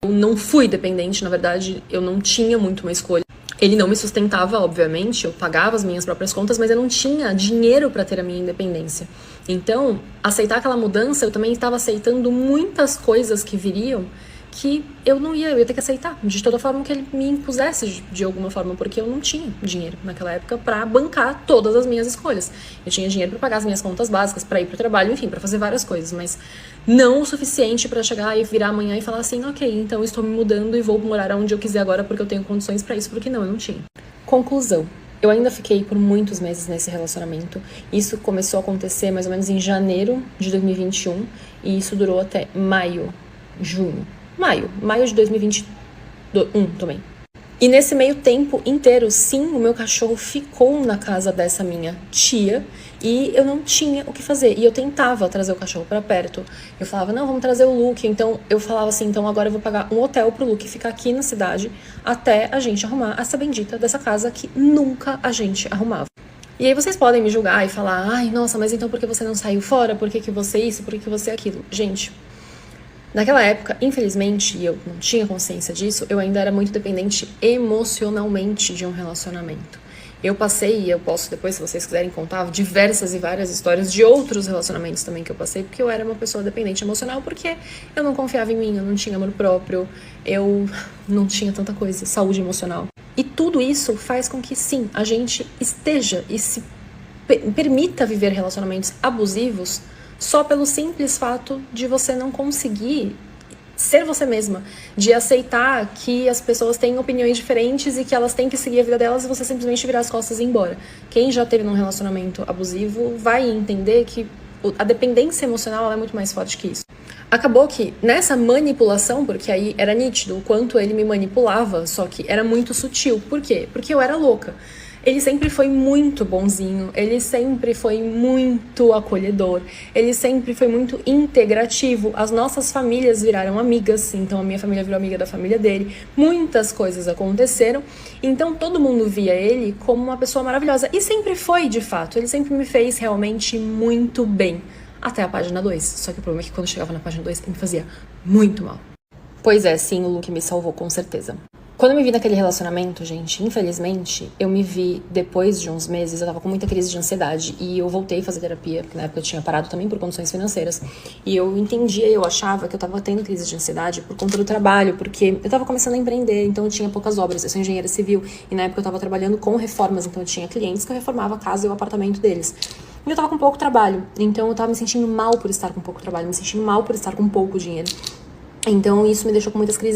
Eu não fui dependente, na verdade, eu não tinha muito uma escolha. Ele não me sustentava, obviamente, eu pagava as minhas próprias contas, mas eu não tinha dinheiro para ter a minha independência. Então, aceitar aquela mudança, eu também estava aceitando muitas coisas que viriam que eu ia ter que aceitar, de toda forma que ele me impusesse de alguma forma, porque eu não tinha dinheiro naquela época para bancar todas as minhas escolhas. Eu tinha dinheiro para pagar as minhas contas básicas, para ir pro trabalho, enfim, para fazer várias coisas, mas não o suficiente para chegar e virar amanhã e falar assim, ok, então estou me mudando e vou morar onde eu quiser agora porque eu tenho condições para isso, porque não, eu não tinha. Conclusão. Eu ainda fiquei por muitos meses nesse relacionamento. Isso começou a acontecer mais ou menos em janeiro de 2021 e isso durou até maio de 2021 também. E nesse meio tempo inteiro, sim, o meu cachorro ficou na casa dessa minha tia e eu não tinha o que fazer. E eu tentava trazer o cachorro pra perto. Eu falava, não, vamos trazer o Luke. Então eu falava assim, então agora eu vou pagar um hotel pro Luke ficar aqui na cidade até a gente arrumar essa bendita dessa casa que nunca a gente arrumava. E aí vocês podem me julgar e falar, ai, nossa, mas então por que você não saiu fora? Por que você isso? Por que você aquilo? Gente, naquela época, infelizmente, e eu não tinha consciência disso, eu ainda era muito dependente emocionalmente de um relacionamento. Eu passei, e eu posso depois, se vocês quiserem contar, diversas e várias histórias de outros relacionamentos também que eu passei, porque eu era uma pessoa dependente emocional, porque eu não confiava em mim, eu não tinha amor próprio, eu não tinha tanta coisa, saúde emocional. E tudo isso faz com que, sim, a gente esteja e se permita viver relacionamentos abusivos só pelo simples fato de você não conseguir ser você mesma, de aceitar que as pessoas têm opiniões diferentes e que elas têm que seguir a vida delas e você simplesmente virar as costas e ir embora. Quem já teve num relacionamento abusivo vai entender que a dependência emocional é muito mais forte que isso. Acabou que nessa manipulação, porque aí era nítido o quanto ele me manipulava, só que era muito sutil. Por quê? Porque eu era louca. Ele sempre foi muito bonzinho, ele sempre foi muito acolhedor, ele sempre foi muito integrativo. As nossas famílias viraram amigas, então a minha família virou amiga da família dele. Muitas coisas aconteceram, então todo mundo via ele como uma pessoa maravilhosa. E sempre foi, de fato, ele sempre me fez realmente muito bem. Até a página 2, só que o problema é que quando chegava na página 2, ele me fazia muito mal. Pois é, sim, o Luke me salvou, com certeza. Quando eu me vi naquele relacionamento, gente, infelizmente, eu me vi depois de uns meses, eu tava com muita crise de ansiedade e eu voltei a fazer terapia, porque na época eu tinha parado também por condições financeiras. E eu entendia, eu achava que eu tava tendo crise de ansiedade por conta do trabalho, porque eu tava começando a empreender, então eu tinha poucas obras, eu sou engenheira civil e na época eu tava trabalhando com reformas, então eu tinha clientes que eu reformava a casa e o apartamento deles. E eu tava com pouco trabalho, então eu tava me sentindo mal por estar com pouco trabalho, me sentindo mal por estar com pouco dinheiro. Então isso me deixou com muitas crises